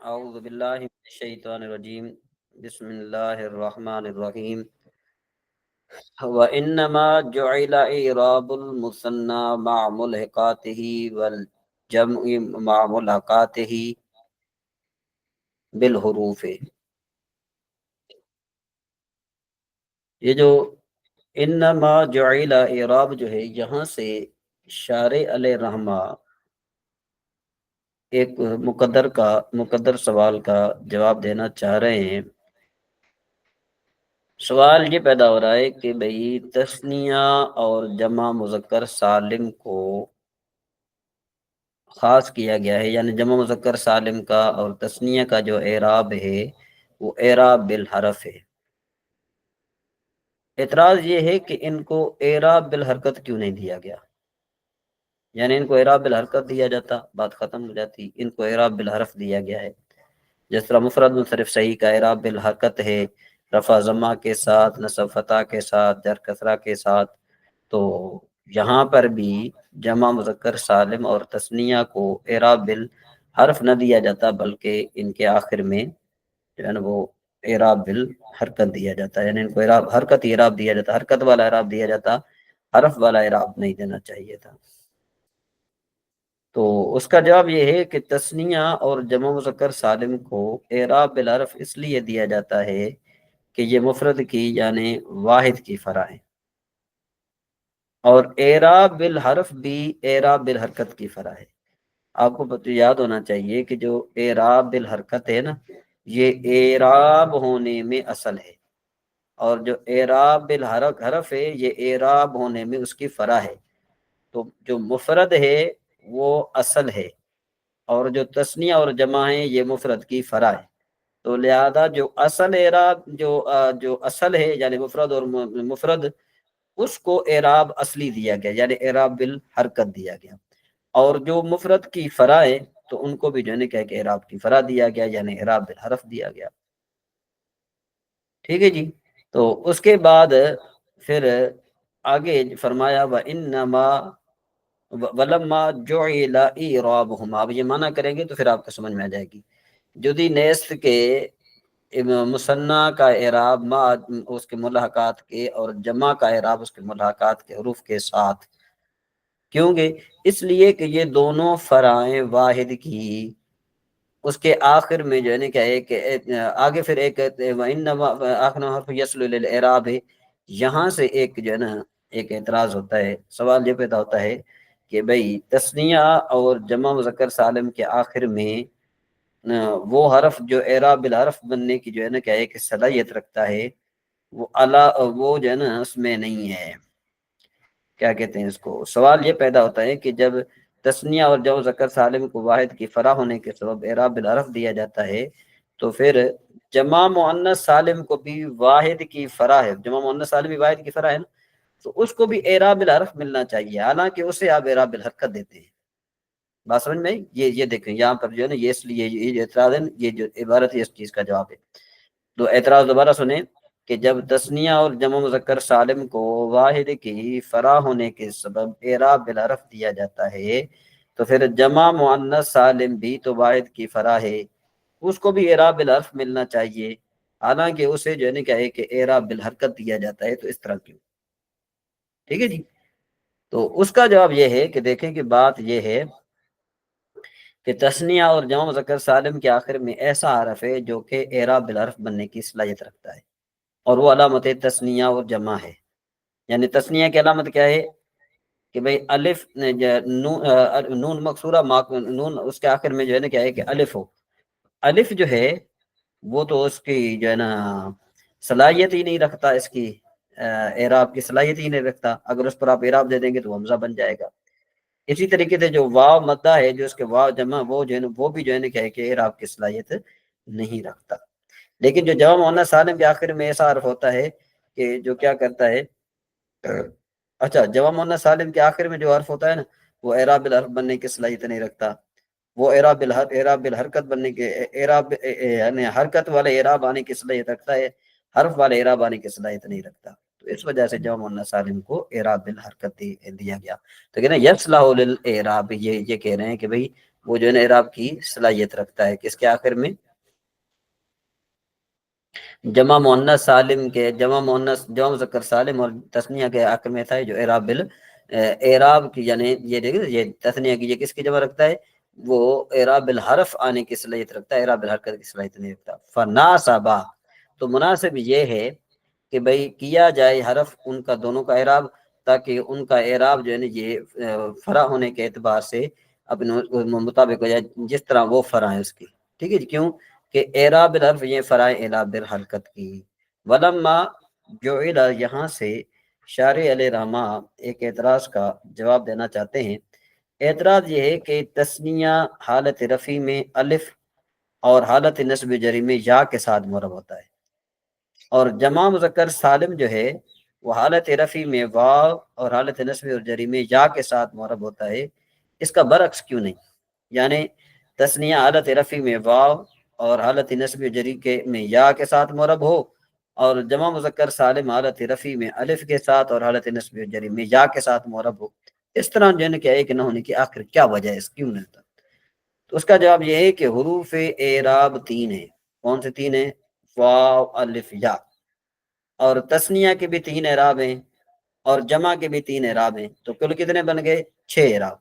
اعوذ باللہ من الشیطان الرجیم بسم اللہ الرحمن الرحیم وَإِنَّمَا جُعِلَ إِعْرَابُ الْمُثَنَّى مَعَ مُلْحِقَاتِهِ وَالْجَمْعِ مَعَ مُلْحَقَاتِهِ بِالْحُرُوفِ۔ یہ جو انما جعل اعراب جو ہے، یہاں سے شارع علیہ رحمہ ایک مقدر سوال کا جواب دینا چاہ رہے ہیں۔ سوال یہ پیدا ہو رہا ہے کہ بھئی تثنیہ اور جمع مذکر سالم کو خاص کیا گیا ہے، یعنی جمع مذکر سالم کا اور تثنیہ کا جو اعراب ہے وہ اعراب بالحرف ہے۔ اعتراض یہ ہے کہ ان کو اعراب بالحرکت کیوں نہیں دیا گیا، یعنی ان کو اعراب بالحرکت دیا جاتا بات ختم ہو جاتی، ان کو اعراب بالحرف دیا گیا ہے۔ جس طرح مفرد منصرف صحیح کا اعراب بالحرکت ہے، رفع ضمہ کے ساتھ، نصب فتح کے ساتھ، جر کسرہ کے ساتھ، تو یہاں پر بھی جمع مذکر سالم اور تثنیہ کو اعراب بالحرف نہ دیا جاتا، بلکہ ان کے آخر میں جو ہے نا وہ اعراب بالحرکت دیا جاتا ہے، یعنی ان کو اعراب دیا جاتا، حرکت والا اعراب دیا جاتا، حرف والا اعراب نہیں دینا چاہیے تھا۔ تو اس کا جواب یہ ہے کہ تثنیہ اور جمع مذکر سالم کو اعراب بالحرف اس لیے دیا جاتا ہے کہ یہ مفرد کی یعنی واحد کی فرع ہے، اور اعراب بالحرف بھی اعراب بالحرکت کی فرع ہے۔ آپ کو یاد ہونا چاہیے کہ جو اعراب بالحرکت ہے نا، یہ اعراب ہونے میں اصل ہے، اور جو اعراب بالحرف ہے یہ اعراب ہونے میں اس کی فرع ہے۔ تو جو مفرد ہے وہ اصل ہے، اور جو تثنیہ اور جمع ہے یہ مفرد کی فرع ہے۔ تو لہذا جو اصل اعراب جو اصل ہے یعنی مفرد اور مفرد، اس کو اعراب اصلی دیا گیا، یعنی اعراب بالحرکت دیا گیا، اور جو مفرد کی فرع ہے تو ان کو بھی جو ہے کہ اعراب کی فرع دیا گیا، یعنی اعراب بالحرف دیا گیا۔ ٹھیک ہے جی۔ تو اس کے بعد پھر آگے فرمایا وَإِنَّمَا وَلَمَّا جُعِلَ إِعْرَابُهُمْ، آپ یہ معنی کریں گے تو پھر آپ کو سمجھ میں آ جائے گی۔ جدی نیست کے مثنیٰ کا اعراب ما اس کے ملحقات کے، اور جمع کا اعراب اس کے ملحقات کے حروف کے ساتھ، کیونکہ اس لیے کہ یہ دونوں فرائیں واحد کی، اس کے آخر میں جو ہے نا کیا ہے کہ آگے پھر ایک آخر حرف یصل للاعراب ہے، یہاں سے ایک جو ہے نا ایک اعتراض ہوتا ہے، سوال یہ پیدا ہوتا ہے کہ بھئی تثنیہ اور جمع مذکر سالم کے آخر میں وہ حرف جو اعراب بالحرف بننے کی جو ہے نا کیا ہے کہ صلاحیت رکھتا ہے، وہ جو ہے نا اس میں نہیں ہے۔ کیا کہتے ہیں اس کو، سوال یہ پیدا ہوتا ہے کہ جب تثنیہ اور جمع مذکر سالم کو واحد کی فرع ہونے کے سبب اعراب بالحرف دیا جاتا ہے، تو پھر جمع مؤنث سالم کو بھی واحد کی فرع ہے، جمع مؤنث سالم بھی واحد کی فرع ہے نا، تو اس کو بھی اعراب بالحرف ملنا چاہیے، حالانکہ اسے آپ اعراب بالحرکت دیتے ہیں۔ بات سمجھ میں یہ دیکھیں یہاں پر جو ہے نا یہ اس لیے یہ اعتراض ہے، یہ جو عبارت ہے اس چیز کا جواب ہے۔ تو اعتراض دوبارہ سنیں کہ جب تثنیہ اور جمع مذکر سالم کو واحد کی فرع ہونے کے سبب اعراب بالحرف دیا جاتا ہے، تو پھر جمع مؤنث سالم بھی تو واحد کی فرع ہے، اس کو بھی اعراب بالحرف ملنا چاہیے، حالانکہ اسے جو ہے نا کیا ہے کہ اعراب بالحرکت دیا جاتا ہے، تو اس طرح کیوں؟ ٹھیک ہے جی۔ تو اس کا جواب یہ ہے کہ دیکھیں کہ بات یہ ہے کہ تثنیہ اور جمع مذکر سالم کے آخر میں ایسا حرف ہے جو کہ اعراب بالحرف بننے کی صلاحیت رکھتا ہے، اور وہ علامت تثنیہ اور جمع ہے۔ یعنی تثنیہ کی علامت کیا ہے کہ بھئی الف نون مکسورہ نون اس کے آخر میں جو ہے نا کیا ہے کہ الف ہو، الف جو ہے وہ تو اس کی جو ہے نا صلاحیت ہی نہیں رکھتا، اس کی اعراب کی صلاحیت ہی نہیں رکھتا، اگر اس پر آپ اعراب دے دیں گے تو حمزہ بن جائے گا۔ اسی طریقے سے جو واو مدہ ہے، جو اس کے واو جمع، وہ جو ہے وہ بھی جو ہے نا کیا ہے کہ اعراب کی صلاحیت نہیں رکھتا۔ لیکن جو جمع مؤنث سالم کے آخر میں ایسا حرف ہوتا ہے کہ جو کیا کرتا ہے، اچھا جمع مؤنث سالم کے آخر میں جو حرف ہوتا ہے نا، وہ اعراب بالحرف بننے کی صلاحیت نہیں رکھتا، وہ اعراب بالحرکت بننے کے یعنی حرکت والے اعراب آنے کی صلاحیت رکھتا ہے، حرف والے اعراب آنے کی صلاحیت نہیں رکھتا۔ تو اس وجہ سے جمع مؤنث سالم کو اعراب بالحرکت دیا گیا۔ تو کہنا یصلح للاعراب، یہ کہہ رہے ہیں کہ بھئی وہ جو ہے نا اعراب کی صلاحیت رکھتا ہے، کس کے آخر میں؟ جمع مؤنث سالم کے، جمع مذکر سالم اور تثنیہ کے آخر میں تھا جو اعراب اعراب کی، یعنی یہ دیکھیں یہ تثنیہ کی، یہ کس کی جمع رکھتا ہے؟ وہ اعراب بالحرف آنے کی صلاحیت رکھتا ہے، اعراب بالحرکت کی صلاحیت نہیں رکھتا۔ فناسبہ، تو مناسب یہ ہے کہ بھئی کیا جائے حرف ان کا دونوں کا اعراب، تاکہ ان کا اعراب جو ہے نا یہ فرع ہونے کے اعتبار سے اپنے مطابق ہو جائے، جس طرح وہ فرع ہے اس کی، ٹھیک ہے جی۔ کیوں کہ اعراب بالحرف یہ فرع اعراب بالحرکت کی۔ ولما جعل، یہاں سے شارح علیہ رحمہ ایک اعتراض کا جواب دینا چاہتے ہیں۔ اعتراض یہ ہے کہ تثنیہ حالت رفع میں الف اور حالت نصب جری میں یا کے ساتھ معرب ہوتا ہے، اور جمع مذکر سالم جو ہے وہ حالت رفع میں واو اور حالت نصب اور جری میں یا کے ساتھ معرب ہوتا ہے، اس کا برعکس کیوں نہیں؟ یعنی تثنیہ حالت رفع میں واو اور حالت نصب و جری کے میں یا کے ساتھ معرب ہو، اور جمع مذکر سالم حالت رفع میں الف کے ساتھ اور حالت نصب و جری میں یا کے ساتھ معرب ہو، اس طرح جو ہے کہ ایک نہ ہونے کی آخر کیا وجہ ہے، اس کیوں نہیں ہوتا؟ تو اس کا جواب یہ ہے کہ حروف اعراب تین ہیں۔ کون سے تین ہیں؟ واو، الف، یا۔ اور تثنیہ کے بھی تین اعراب ہیں اور جمع کے بھی تین اعراب ہیں، تو کل کتنے بن گئے؟ 6 اعراب،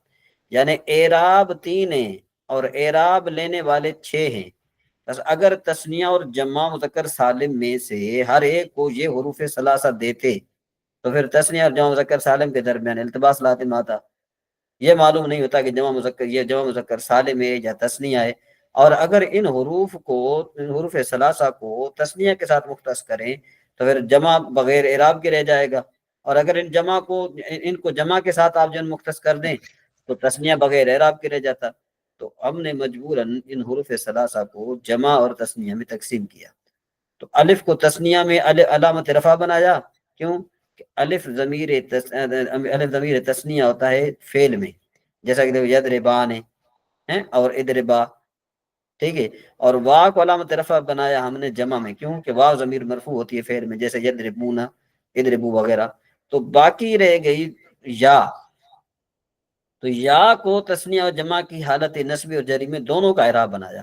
یعنی اعراب تین ہیں اور اعراب لینے والے 6 ہیں۔ بس اگر تثنیہ اور جمع مذکر سالم میں سے ہر ایک کو یہ حروف ثلاثہ دیتے تو پھر تثنیہ اور جمع مذکر سالم کے درمیان التباس لازم آتا، یہ معلوم نہیں ہوتا کہ یہ جمع مذکر سالم ہے یا تثنیہ ہے۔ اور اگر ان حروف ثلاثہ کو تثنیہ کے ساتھ مختص کریں تو پھر جمع بغیر اعراب کے رہ جائے گا، اور اگر ان کو جمع کے ساتھ آپ جن مختص کر دیں تو تثنیہ بغیر اعراب کے رہ جاتا۔ تو ہم نے مجبوراً ان حروف ثلاثہ کو جمع اور تثنیہ میں تقسیم کیا۔ تو الف کو تثنیہ میں علامت رفع بنایا، کیوں کہ الف ضمیر تثنیہ ہوتا ہے فعل میں، جیسا کہ یضربان ہے اور ادربا، ٹھیک ہے۔ اور واو کو علامت رفع بنایا ہم نے جمع میں، کیوں کہ واو ضمیر مرفوع ہوتی ہے فعل میں، جیسے یضربون، ادربو وغیرہ۔ تو باقی رہ گئی یا، تو یا کو تثنیہ اور جمع کی حالت نصب اور جری میں دونوں کا اعراب بنایا،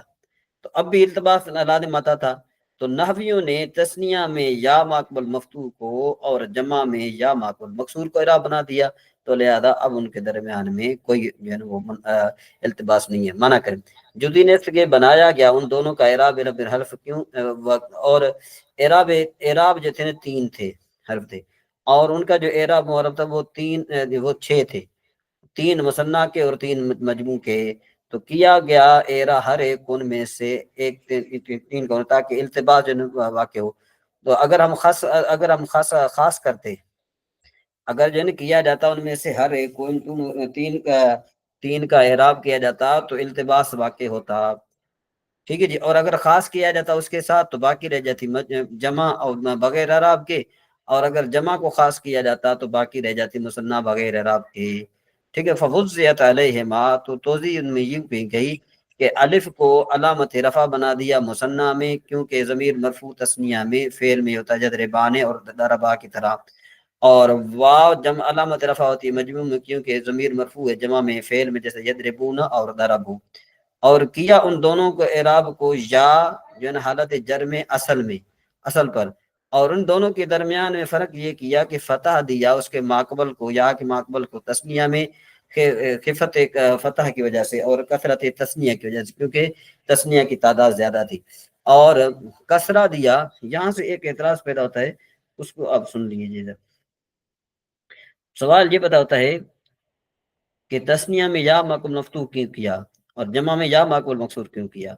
تو اب بھی التباس لازم آتا تھا۔ تو نحویوں نے تثنیہ میں یا ماقبل مفتوح کو اور جمع میں یا ماقبل مکسور کو اعراب بنا دیا، تو لہذا اب ان کے درمیان میں کوئی جو ہے وہ التباس نہیں ہے، منع کریں۔ جو دین کے بنایا گیا ان دونوں کا اعراب رب الحرف کیوں، اور اعراب جو تھے 3 تھے، حرف تھے، اور ان کا جو اعراب معرب تھا وہ 6 تھے، 3 مثنیٰ کے اور 3 مجموع کے۔ تو کیا گیا ہر ایک ان میں سے ایک 3 کو، تاکہ التباس واقع ہو۔ تو اگر ہم خاص کرتے، اگر جو ہے کیا جاتا ان میں سے ہر ایک کو 3 کا اعراب کیا جاتا تو التباس واقع ہوتا، ٹھیک ہے جی۔ اور اگر خاص کیا جاتا اس کے ساتھ تو باقی رہ جاتی جمع اور بغیر اعراب کے، اور اگر جمع کو خاص کیا جاتا تو باقی رہ جاتی مثنیٰ بغیر اعراب کے، ٹھیک ہے۔ فوزیت علیہما، تو توضیح ان میں یہ گئی کہ الف کو علامت رفع بنا دیا مثنیٰ میں، کیونکہ ضمیر مرفوع تثنیہ میں فعل میں ہوتا ہے یضربان اور ضربا کی طرح، اور واو جمع علامت رفع ہوتی ہے مجموع میں، کیونکہ ضمیر مرفوع ہے جمع میں فعل میں، جیسے یضربون اور ضربو۔ اور کیا ان دونوں کو اعراب کو یا جو ہے نا حالت جر میں اصل پر، اور ان دونوں کے درمیان میں فرق یہ کیا کہ فتح دیا اس کے ماقبل کو، یا کے ماقبل کو تثنیہ میں خفت فتح کی وجہ سے اور کثرت تثنیہ کی وجہ سے، کیونکہ تثنیہ کی تعداد زیادہ تھی، اور کسرہ دیا۔ یہاں سے ایک اعتراض پیدا ہوتا ہے، اس کو آپ سن لیجیے۔ سوال یہ پتا ہوتا ہے کہ تثنیہ میں یا ماقبل مفتوح کیوں کیا اور جمع میں یا ماقبل مکسور کیوں کیا؟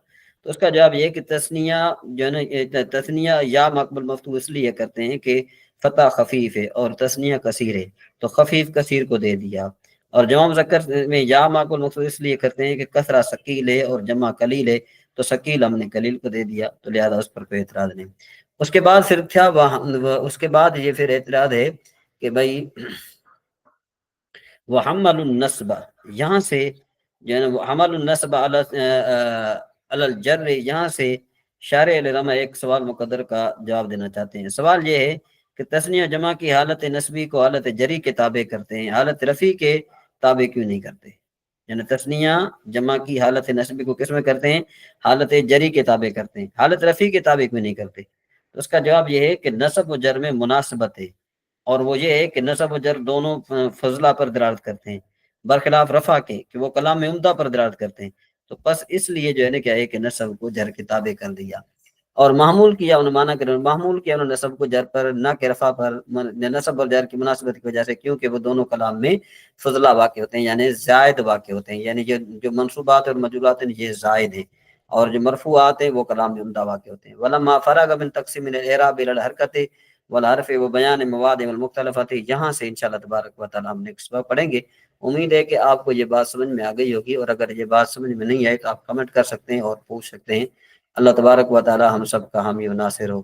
تو اس کا جواب یہ ہے کہ تثنیہ جو ہے نا تثنیہ یا ماقبل مفتوح اس لیے کرتے ہیں کہ فتح خفیف ہے اور تثنیہ کثیر ہے، تو خفیف کثیر کو دے دیا، اور جمع مذکر میں یا ماقبل مکسور اس لیے کرتے ہیں کہ کثرہ ثقیل ہے اور جمع قلیل ہے، تو ثقیل ہم نے قلیل کو دے دیا، تو لہذا اس پر کوئی اعتراض نہیں۔ اس کے بعد پھر تھا اس کے بعد یہ پھر اعتراض ہے کہ بھائی وہ حمل النصب، یہاں سے جو ہے نا وہ حمل النصب علی الجر، یہاں سے شارح علیہ رحمہ ایک سوال مقدر کا جواب دینا چاہتے ہیں۔ سوال یہ ہے کہ تثنیہ جمع کی حالت نصبی کو حالت جری کے تابع کرتے ہیں، حالت رفع کے تابع کیوں نہیں کرتے؟ یعنی تثنیہ جمع کی حالت نسبی کو کس میں کرتے ہیں؟ حالت جری کے تابع کرتے ہیں، حالت رفیع کے تابع میں نہیں کرتے۔ تو اس کا جواب یہ ہے کہ نصب و جر میں مناسبت ہے، اور وہ یہ ہے کہ نصب و جر دونوں فضلہ پر دلالت کرتے ہیں، برخلاف رفع کے کہ وہ کلام میں عمدہ پر دلالت کرتے ہیں۔ تو بس اس لیے جو ہے نا کیا ہے کہ نصب کو جر کے تابع کر دیا، اور معمول کیا انہوں مانا کریں، معمول کیا انہوں نصب کو جر پر نہ کہ رفع پر، نصب اور جر کی مناسبت کی وجہ سے، کیونکہ وہ دونوں کلام میں فضلہ واقع ہوتے ہیں، یعنی زائد واقع ہوتے ہیں، یعنی جو منصوبات اور مجرورات ہیں یہ زائد ہیں، اور جو مرفوعات ہیں وہ کلام میں عمدہ واقع ہوتے ہیں۔ ولما فرغ من تقسیم الاعراب الى الحرکت والحرف وبیان مواد المختلفات، یہاں سے انشاءاللہ تبارک و تعالی ہم نیکسٹ بار پڑھیں گے۔ امید ہے کہ آپ کو یہ بات سمجھ میں آ گئی ہوگی، اور اگر یہ بات سمجھ میں نہیں آئے تو آپ کمنٹ کر سکتے ہیں اور پوچھ سکتے ہیں۔ اللہ تبارک و تعالی ہم سب کا حامی و ناصر ہو۔